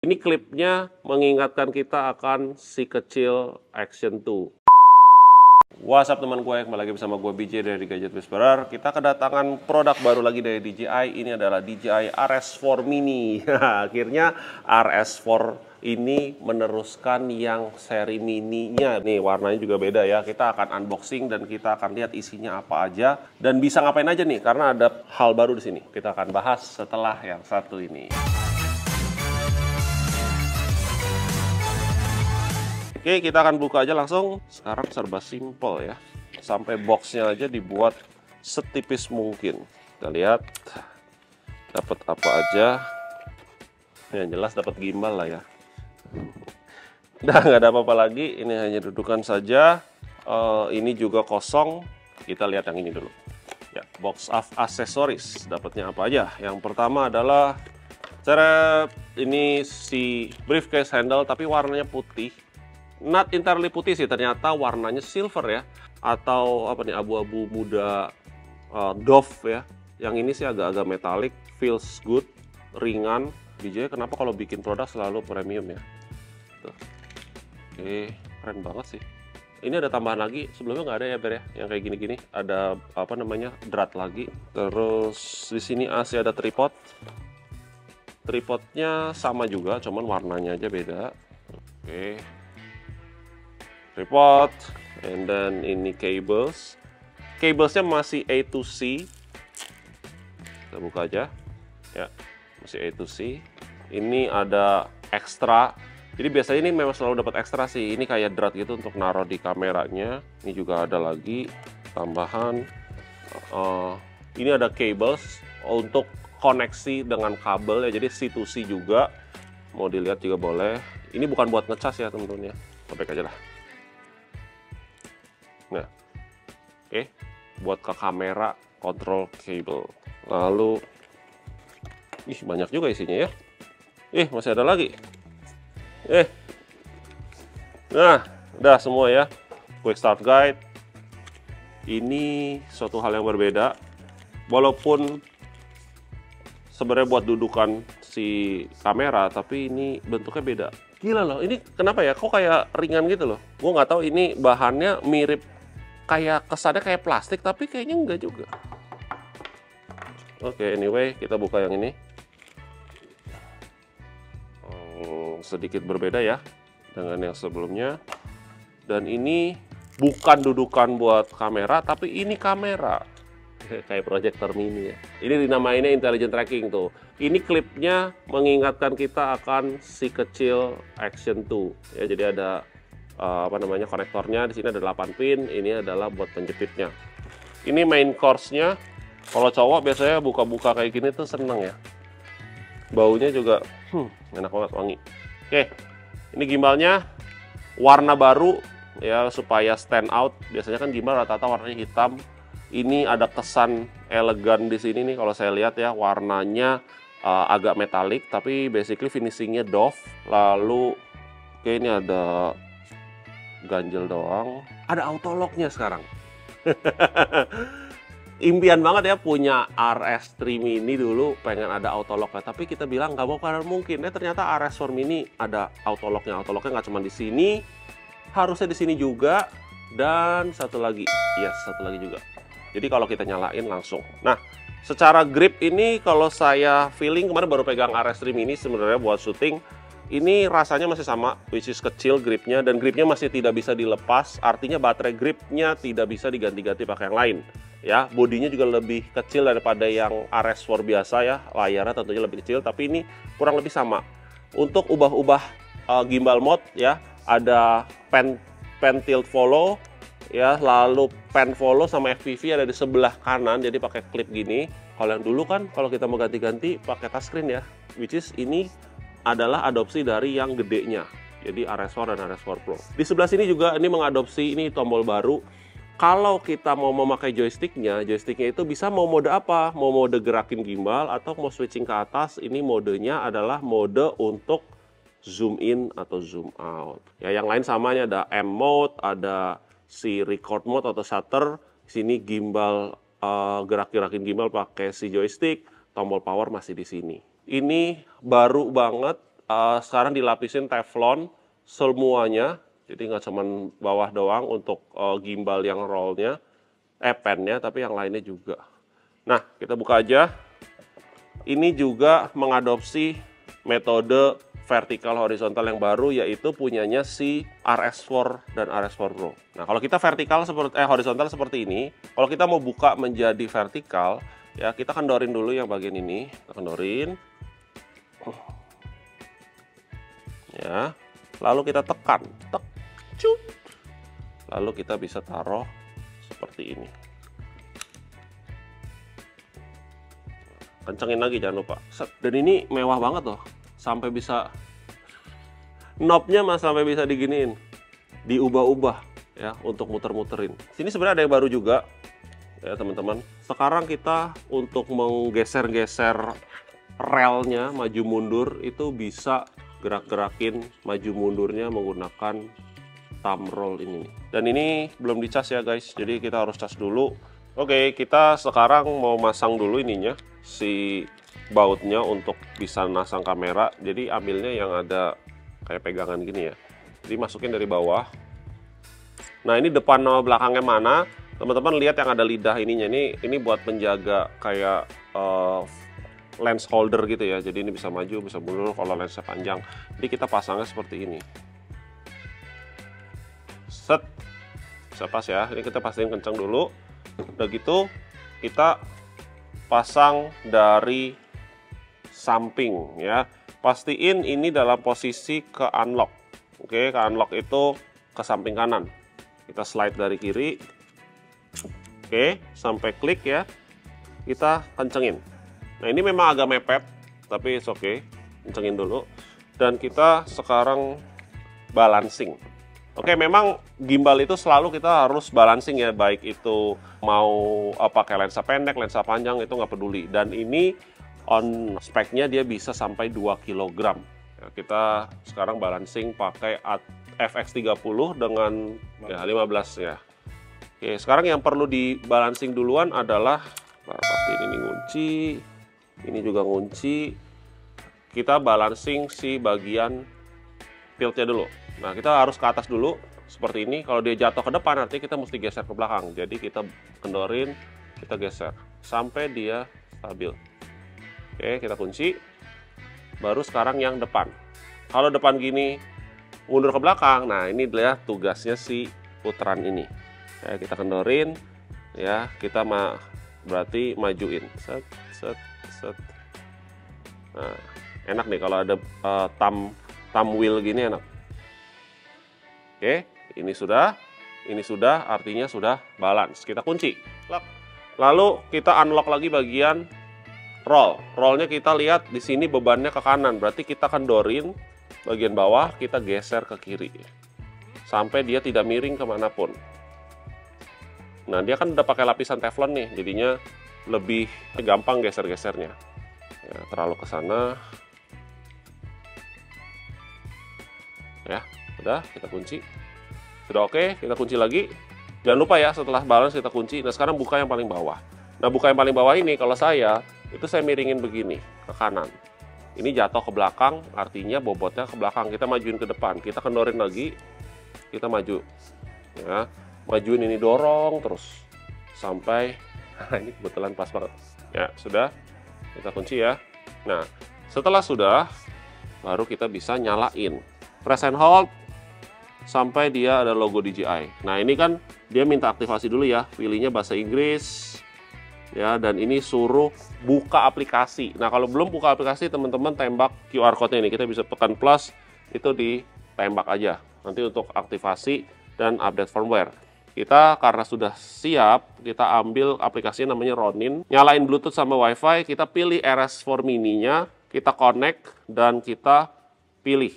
Ini klipnya mengingatkan kita akan si kecil Action 2. What's up teman gue, kembali lagi bersama gue BJ dari Gadget Whisperer. Kita kedatangan produk baru lagi dari DJI. Ini adalah DJI RS4 Mini. Akhirnya RS4 ini meneruskan yang seri mininya. Nih warnanya juga beda ya. Kita akan unboxing dan kita akan lihat isinya apa aja dan bisa ngapain aja nih, karena ada hal baru di sini. Kita akan bahas setelah yang satu ini. Oke, kita akan buka aja langsung. Sekarang serba simple ya. Sampai boxnya aja dibuat setipis mungkin. Kita lihat dapat apa aja. Yang jelas dapat gimbal lah ya. Udah nggak ada apa-apa lagi. Ini hanya dudukan saja. Ini juga kosong. Kita lihat yang ini dulu. Ya, box of accessories. Dapatnya apa aja? Yang pertama adalah ini si briefcase handle tapi warnanya putih. Not entirely putih sih, ternyata warnanya silver ya, atau apa nih, abu-abu muda, doff ya. Yang ini sih agak-agak metalik, feels good, ringan. DJI kenapa kalau bikin produk selalu premium ya. Tuh. Oke, keren banget sih. Ini ada tambahan lagi, sebelumnya nggak ada ya Ber ya, yang kayak gini-gini. Ada apa namanya, drat lagi. Terus di sini masih ada tripod. Tripodnya sama juga, cuman warnanya aja beda. Oke. Tripod, and then ini cablesnya masih A to C. Kita buka aja ya, masih A to C. Ini ada ekstra, jadi biasanya ini memang selalu dapat ekstra sih. Ini kayak drat gitu untuk naruh di kameranya. Ini juga ada lagi tambahan. Ini ada cables untuk koneksi dengan kabel ya, jadi C to C juga. Mau dilihat juga boleh. Ini bukan buat ngecas ya teman-teman ya, sobek aja lah. Nah, oke, buat ke kamera, control cable. Lalu, banyak juga isinya ya. Masih ada lagi. Nah, udah semua ya. Quick start guide. Ini suatu hal yang berbeda. Walaupun sebenarnya buat dudukan si kamera, tapi ini bentuknya beda. Gila loh, ini kenapa ya? Kok kayak ringan gitu loh? Gue nggak tahu ini bahannya mirip, kayak kesannya kayak plastik, tapi kayaknya enggak juga. Oke, anyway, kita buka yang ini. Sedikit berbeda ya dengan yang sebelumnya. Dan ini bukan dudukan buat kamera, tapi ini kamera. Kayak proyektor mini ya. Ini dinamainnya intelligent tracking tuh. Ini klipnya mengingatkan kita akan si kecil Action 2 ya. Jadi ada apa namanya, konektornya di sini ada 8 pin. Ini adalah buat penjepitnya. Ini main course-nya. Kalau cowok biasanya buka-buka kayak gini tuh seneng ya. Baunya juga enak banget, wangi. Oke, ini gimbalnya warna baru ya supaya stand out. Biasanya kan gimbal rata-rata warnanya hitam. Ini ada kesan elegan di sini nih kalau saya lihat ya, warnanya agak metalik tapi basically finishingnya doff. Lalu oke, ini ada ganjel doang. Ada autolocknya sekarang. Impian banget ya punya RS3 Mini dulu, pengen ada autolocknya. Tapi kita bilang nggak mau karena mungkin. Ternyata RS4 Mini ada autolocknya. Autolocknya nggak cuma di sini, harusnya di sini juga. Dan satu lagi, yes, satu lagi juga. Jadi kalau kita nyalain langsung. Nah, secara grip ini kalau saya feeling, kemarin baru pegang RS3 Mini sebenarnya buat syuting. Ini rasanya masih sama, which is kecil gripnya, dan gripnya masih tidak bisa dilepas. Artinya baterai gripnya tidak bisa diganti-ganti pakai yang lain. Ya, bodinya juga lebih kecil daripada yang RS4 biasa ya. Layarnya tentunya lebih kecil, tapi ini kurang lebih sama. Untuk ubah-ubah gimbal mode ya, ada pen tilt follow ya, lalu pen follow sama FPV ada di sebelah kanan, jadi pakai klip gini. Kalau yang dulu kan kalau kita mau ganti-ganti pakai touchscreen ya, which is ini adalah adopsi dari yang gedenya, jadi RS4 dan RS4 Pro. Di sebelah sini juga ini mengadopsi ini tombol baru. Kalau kita mau memakai joysticknya itu bisa mau mode apa, mau mode gerakin gimbal atau mau switching ke atas. Ini modenya adalah mode untuk zoom in atau zoom out. Ya, yang lain samanya ada M mode, ada si record mode atau shutter. Sini gimbal, gerak-gerakin gimbal pakai si joystick, tombol power masih di sini. Ini baru banget sekarang dilapisin teflon semuanya, jadi nggak cuman bawah doang untuk gimbal yang rollnya, pennya, tapi yang lainnya juga. Nah, kita buka aja. Ini juga mengadopsi metode vertikal horizontal yang baru, yaitu punyanya si RS4 dan RS4 Pro. Nah, kalau kita vertikal seperti horizontal seperti ini, kalau kita mau buka menjadi vertikal, ya kita kendorin dulu yang bagian ini, kita kendorin. Ya, lalu kita tekan, tek, cut. Lalu kita bisa taruh seperti ini. Kencengin lagi jangan lupa. Dan ini mewah banget loh, sampai bisa knobnya mas sampai bisa diginiin, diubah-ubah ya untuk muter-muterin. Sini sebenarnya ada yang baru juga ya teman-teman. Sekarang kita untuk menggeser-geser relnya maju mundur itu bisa gerak-gerakin maju mundurnya menggunakan thumb roll ini. Dan ini belum dicas ya guys, jadi kita harus cas dulu. Oke, kita sekarang mau masang dulu ininya, si bautnya untuk bisa nasang kamera. Jadi ambilnya yang ada kayak pegangan gini ya. Jadi masukin dari bawah. Nah, ini depan sama belakangnya mana? Teman-teman lihat yang ada lidah ininya. Ini buat menjaga kayak lens holder gitu ya. Jadi ini bisa maju, bisa mundur kalau lensnya panjang. Jadi kita pasangnya seperti ini. Set. Bisa pas ya. Ini kita pastiin kencang dulu. Udah gitu kita pasang dari samping ya. Pastiin ini dalam posisi ke unlock. Oke, ke unlock itu ke samping kanan. Kita slide dari kiri. Oke, sampai klik ya. Kita kencengin. Nah, ini memang agak mepet, tapi it's okay. Kencengin dulu. Dan kita sekarang balancing. Oke, memang gimbal itu selalu kita harus balancing ya, baik itu mau pakai lensa pendek, lensa panjang, itu nggak peduli. Dan ini on speknya dia bisa sampai 2 kg. Ya, kita sekarang balancing pakai FX30 dengan ya, 15 ya. Oke, sekarang yang perlu dibalancing duluan adalah, pasti ini ngunci, ini juga ngunci. Kita balancing si bagian tiltnya dulu. Nah, kita harus ke atas dulu, seperti ini. Kalau dia jatuh ke depan, artinya kita mesti geser ke belakang. Jadi kita kendorin, kita geser, sampai dia stabil. Oke, kita kunci. Baru sekarang yang depan. Kalau depan gini, mundur ke belakang. Nah, ini adalah tugasnya si putaran ini. Ya, kita kendorin, ya, kita berarti majuin. Set, set, set. Nah, enak nih kalau ada thumb wheel gini enak. Oke, ini sudah artinya sudah balance. Kita kunci. Lalu kita unlock lagi bagian roll. Rollnya kita lihat di sini bebannya ke kanan, berarti kita kendorin bagian bawah, kita geser ke kiri sampai dia tidak miring kemanapun. Nah, dia kan udah pakai lapisan teflon nih, jadinya lebih gampang geser-gesernya. Ya, terlalu ke sana. Ya, udah kita kunci. Sudah oke, kita kunci lagi. Jangan lupa ya, setelah balance kita kunci. Nah, sekarang buka yang paling bawah. Nah, buka yang paling bawah ini kalau saya itu saya miringin begini ke kanan. Ini jatuh ke belakang, artinya bobotnya ke belakang. Kita majuin ke depan, kita kendorin lagi, kita maju. Ya, majuin ini, dorong terus sampai ini kebetulan pas banget. Ya, sudah. Kita kunci ya. Nah, setelah sudah, baru kita bisa nyalain. Press and hold sampai dia ada logo DJI. Nah, ini kan dia minta aktivasi dulu ya, pilihnya bahasa Inggris ya, dan ini suruh buka aplikasi. Nah, kalau belum buka aplikasi, teman-teman tembak QR code-nya ini, kita bisa tekan plus, itu ditembak aja nanti untuk aktivasi dan update firmware. Kita karena sudah siap, kita ambil aplikasi namanya Ronin, nyalain Bluetooth sama WiFi, kita pilih RS4 mini-nya, kita connect dan kita pilih.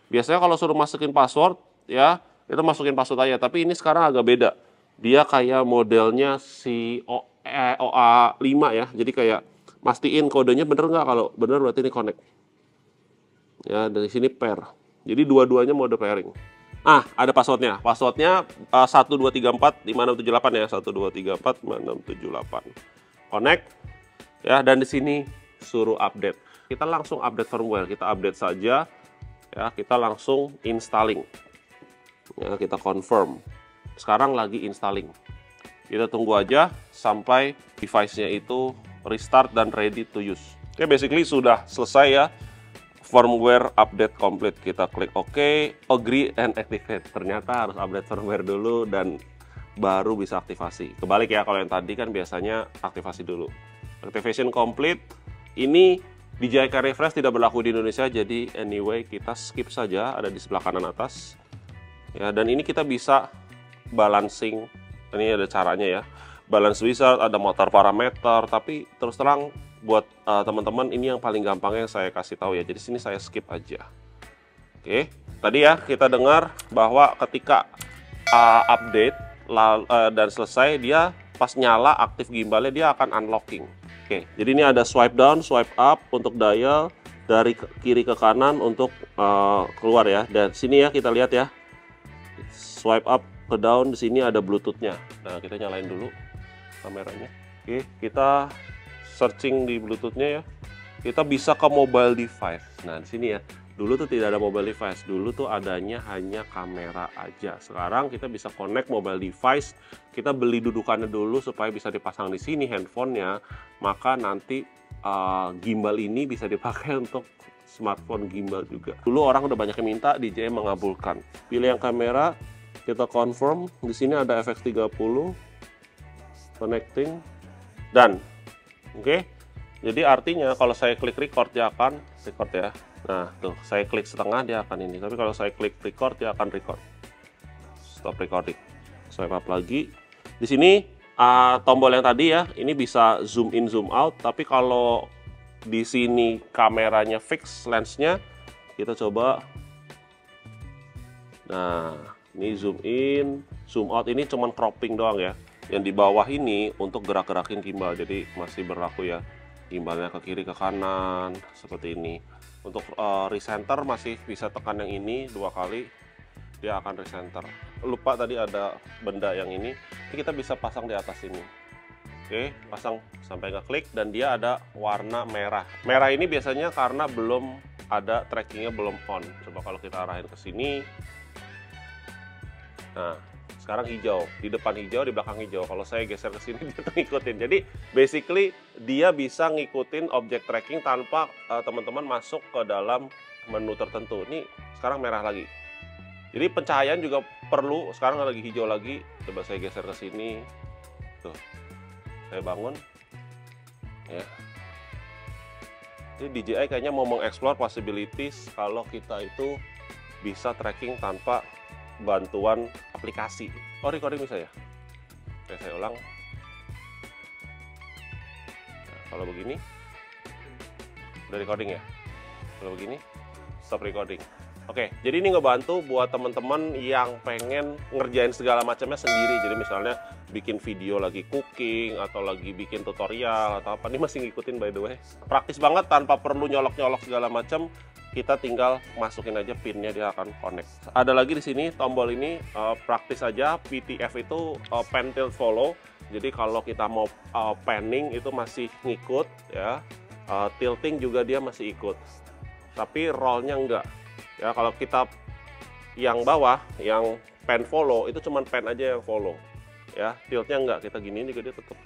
Biasanya kalau suruh masukin password, ya, itu masukin password aja. Tapi ini sekarang agak beda. Dia kayak modelnya si OA5 ya. Jadi kayak mastiin kodenya bener nggak. Kalau bener berarti ini connect. Ya, dari sini pair. Jadi dua-duanya mode pairing. Ah, ada passwordnya. Passwordnya 12345678 ya. 12345678. Connect. Ya, dan di sini suruh update. kita langsung update firmware, kita update saja ya, kita langsung installing ya, kita confirm. Sekarang lagi installing, kita tunggu aja sampai device-nya itu restart dan ready to use. Oke, basically sudah selesai ya, firmware update complete. Kita klik OK, agree and activate. Ternyata harus update firmware dulu dan baru bisa aktivasi. Kebalik ya, kalau yang tadi kan biasanya aktivasi dulu. Activation complete. Ini DJI Care Refresh tidak berlaku di Indonesia, jadi anyway kita skip saja, ada di sebelah kanan atas. Ya, dan ini kita bisa balancing. Ini ada caranya ya. Balance wizard, ada motor parameter, tapi terus terang buat teman-teman ini yang paling gampangnya saya kasih tahu ya. Jadi sini saya skip aja. Oke, tadi ya kita dengar bahwa ketika update dan selesai, dia pas nyala aktif gimbalnya dia akan unlocking. Oke, jadi ini ada swipe down, swipe up untuk dial, dari kiri ke kanan untuk keluar ya. Dan sini ya kita lihat ya, swipe up ke down, di sini ada Bluetooth-nya. Nah, kita nyalain dulu kameranya. Oke, kita searching di Bluetooth-nya ya. Kita bisa ke mobile device. Nah, di sini ya. Dulu tuh tidak ada mobile device. Dulu tuh adanya hanya kamera aja. Sekarang kita bisa connect mobile device. Kita beli dudukannya dulu supaya bisa dipasang di sini handphonenya. Maka nanti gimbal ini bisa dipakai untuk smartphone gimbal juga. Dulu orang udah banyak yang minta, DJI mengabulkan. Pilih yang kamera, kita confirm. Di sini ada FX30, connecting, dan oke. Jadi artinya kalau saya klik record dia akan record ya. Nah, tuh saya klik setengah dia akan ini. Tapi kalau saya klik record dia akan record. Stop recording. Swipe up lagi. Di sini tombol yang tadi ya, ini bisa zoom in zoom out. Tapi kalau di sini kameranya fix lensnya, kita coba. Nah, ini zoom in, zoom out, ini cuman cropping doang ya. Yang di bawah ini untuk gerak-gerakin gimbal, jadi masih berlaku ya. Gimbalnya ke kiri ke kanan seperti ini. Untuk recenter masih bisa tekan yang ini 2 kali, dia akan recenter. Lupa tadi ada benda yang ini kita bisa pasang di atas ini. Oke, pasang sampai ngeklik dan dia ada warna merah. Merah ini biasanya karena belum ada trackingnya, belum on. Coba kalau kita arahin ke sini. Nah, sekarang hijau, di depan hijau, di belakang hijau. Kalau saya geser ke sini dia ngikutin. Jadi basically dia bisa ngikutin objek tracking tanpa teman-teman masuk ke dalam menu tertentu. Ini sekarang merah lagi. Jadi pencahayaan juga perlu. Sekarang lagi hijau lagi. Coba saya geser ke sini. Tuh. Saya bangun. Ya. Jadi DJI kayaknya mau mengeksplor possibilities kalau kita itu bisa tracking tanpa bantuan aplikasi. Oh, recording bisa ya? Oke, saya ulang. Nah, kalau begini udah recording ya. Kalau begini stop recording. Oke, jadi ini ngebantu buat teman-teman yang pengen ngerjain segala macamnya sendiri. Jadi misalnya bikin video lagi cooking atau lagi bikin tutorial atau apa. Ini masih ngikutin by the way. Praktis banget tanpa perlu nyolok-nyolok segala macam. Kita tinggal masukin aja pinnya, dia akan connect. Ada lagi di sini tombol ini praktis aja. PTF itu pan tilt follow. Jadi kalau kita mau panning itu masih ngikut ya. Tilting juga dia masih ikut. Tapi rollnya enggak. Ya kalau kita yang bawah yang pan follow itu cuman pan aja yang follow. Ya, tiltnya enggak. Kita giniin juga dia tetap.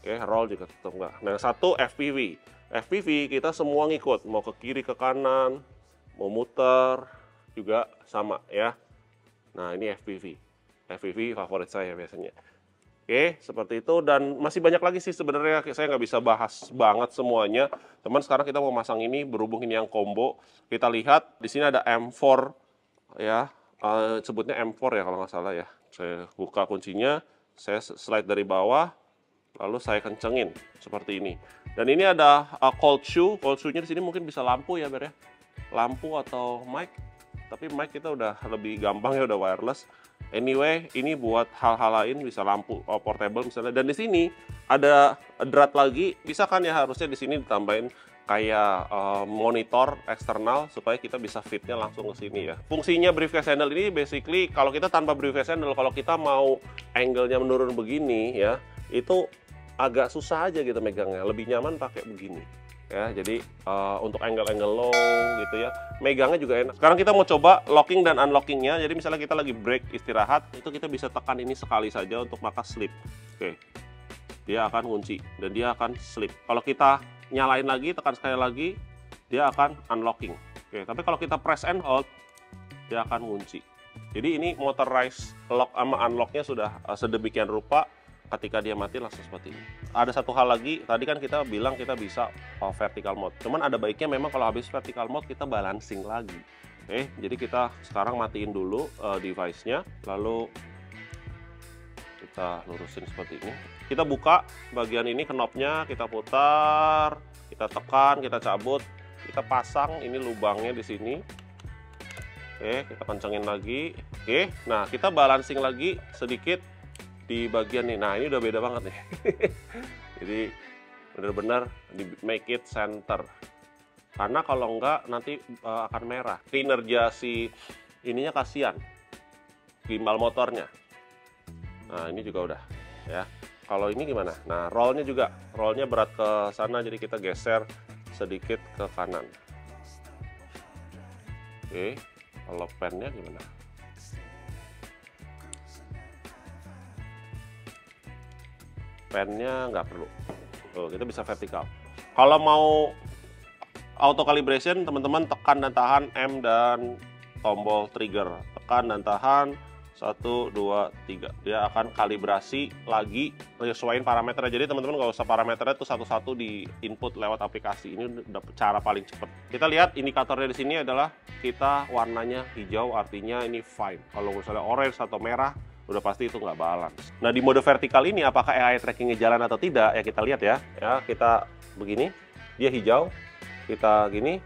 Oke, roll juga tetap enggak. Nah, satu FPV. FPV kita semua ngikut, mau ke kiri ke kanan, mau muter juga sama ya. Nah, ini FPV. FPV favorit saya biasanya. Oke, seperti itu, dan masih banyak lagi sih sebenarnya, saya nggak bisa bahas banget semuanya. Teman, sekarang kita mau masang ini, berhubung ini yang combo. Kita lihat di sini ada M4 ya, sebutnya M4 ya kalau nggak salah ya. Saya buka kuncinya, saya slide dari bawah, lalu saya kencengin seperti ini. Dan ini ada cold shoe. Cold shoe-nya di sini mungkin bisa lampu ya, Ber ya. Lampu atau mic. Tapi mic kita udah lebih gampang ya, udah wireless. Anyway, ini buat hal-hal lain bisa lampu portable misalnya. Dan di sini ada drat lagi. Bisa kan ya, harusnya di sini ditambahin kayak monitor eksternal supaya kita bisa fitnya langsung ke sini ya. Fungsinya briefcase handle ini basically kalau kita tanpa briefcase handle, kalau kita mau angle-nya menurun begini ya, itu agak susah aja gitu megangnya, lebih nyaman pakai begini. ya. Jadi untuk angle-angle low gitu ya, megangnya juga enak. Sekarang kita mau coba locking dan unlockingnya. Jadi misalnya kita lagi break istirahat, itu kita bisa tekan ini sekali saja untuk maka slip. Oke, dia akan kunci dan dia akan slip. Kalau kita nyalain lagi, tekan sekali lagi, dia akan unlocking. Oke, tapi kalau kita press and hold, dia akan kunci. Jadi ini motorized lock sama unlocknya sudah sedemikian rupa. Ketika dia mati langsung seperti ini. Ada satu hal lagi, tadi kan kita bilang kita bisa vertical mode. Cuman ada baiknya memang kalau habis vertical mode kita balancing lagi. Oke, jadi kita sekarang matiin dulu device-nya, lalu kita lurusin seperti ini. Kita buka bagian ini knopnya, kita putar, kita tekan, kita cabut, kita pasang ini lubangnya di sini. Oke, kita kencengin lagi. Oke, nah kita balancing lagi sedikit di bagian ini. Nah ini udah beda banget nih. Jadi bener-bener di make it center, karena kalau enggak nanti akan merah. Kinerja si ininya kasihan, gimbal motornya. Nah ini juga udah ya. Kalau ini gimana? Nah rollnya juga, rollnya berat ke sana, jadi kita geser sedikit ke kanan. Oke, kalau pennya gimana? Pennya nggak perlu. Tuh, kita bisa vertikal. Kalau mau auto calibration, teman-teman tekan dan tahan M dan tombol trigger. Tekan dan tahan 1, 2, 3. Dia akan kalibrasi lagi, menyesuaikan parameternya. Jadi teman-teman nggak usah parameternya tuh satu-satu di input lewat aplikasi. Ini udah cara paling cepat. Kita lihat indikatornya di sini adalah kita warnanya hijau, artinya ini fine. Kalau misalnya orange atau merah, udah pasti itu nggak balance. Nah di mode vertikal ini apakah AI trackingnya jalan atau tidak ya kita lihat ya. Ya kita begini, dia hijau, kita gini,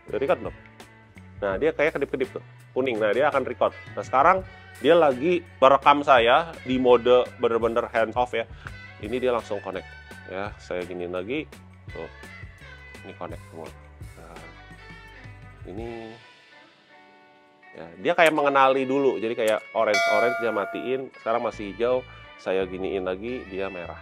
udah record belum? Nah dia kayak kedip-kedip tuh, kuning. Nah dia akan record. Nah sekarang dia lagi merekam saya di mode bener-bener hands off ya. Ini dia langsung connect. Ya saya giniin lagi, tuh, ini connect semua. Nah, ini ya, dia kayak mengenali dulu, jadi kayak orange dia matiin, sekarang masih hijau, saya giniin lagi dia merah.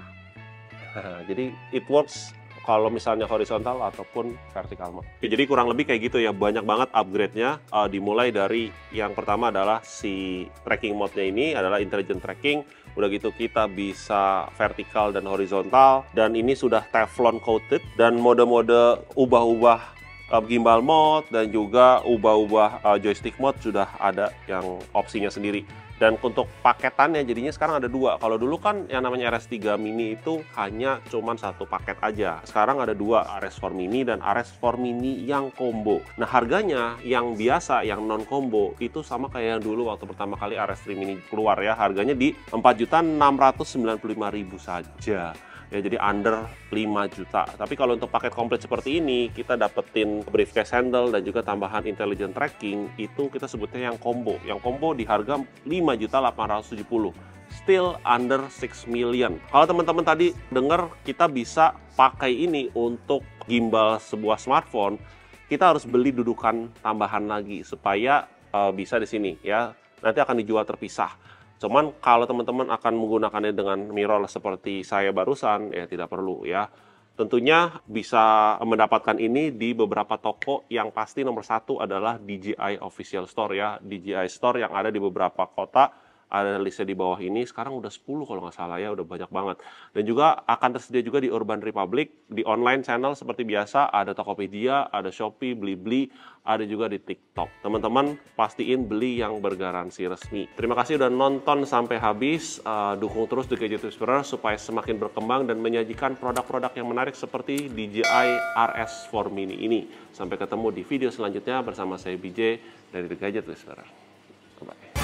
Jadi it works kalau misalnya horizontal ataupun vertikal mode. Jadi kurang lebih kayak gitu ya, banyak banget upgrade-nya. Dimulai dari yang pertama adalah si tracking mode-nya ini adalah intelligent tracking. Udah gitu kita bisa vertikal dan horizontal, dan ini sudah Teflon coated, dan mode-mode ubah-ubah gimbal mode dan juga ubah-ubah joystick mode sudah ada yang opsinya sendiri. Dan untuk paketannya jadinya sekarang ada dua. Kalau dulu kan yang namanya RS3 Mini itu hanya cuman satu paket aja. Sekarang ada dua, RS4 Mini dan RS4 Mini yang combo. Nah harganya yang biasa, yang non combo itu sama kayak yang dulu waktu pertama kali RS3 Mini keluar ya. Harganya di 4.695.000 saja. Ya jadi under 5 juta. Tapi kalau untuk paket komplit seperti ini, kita dapetin briefcase handle dan juga tambahan intelligent tracking, itu kita sebutnya yang combo. Yang combo di harga 5.870.000. Still under 6 million. Kalau teman-teman tadi dengar kita bisa pakai ini untuk gimbal sebuah smartphone, kita harus beli dudukan tambahan lagi supaya bisa di sini ya. Nanti akan dijual terpisah. Cuman kalau teman-teman akan menggunakannya dengan mirrorless seperti saya barusan, ya tidak perlu ya. Tentunya bisa mendapatkan ini di beberapa toko, yang pasti nomor satu adalah DJI Official Store ya. DJI Store yang ada di beberapa kota, ada listnya di bawah ini. Sekarang udah 10 kalau nggak salah ya, udah banyak banget. Dan juga akan tersedia juga di Urban Republic, di online channel seperti biasa, ada Tokopedia, ada Shopee, Blibli, ada juga di TikTok. Teman-teman pastiin beli yang bergaransi resmi. Terima kasih udah nonton sampai habis. Dukung terus The Gadget Whisperer supaya semakin berkembang dan menyajikan produk-produk yang menarik seperti DJI RS4 Mini ini. Sampai ketemu di video selanjutnya bersama saya BJ dari The Gadget Whisperer. Bye-bye.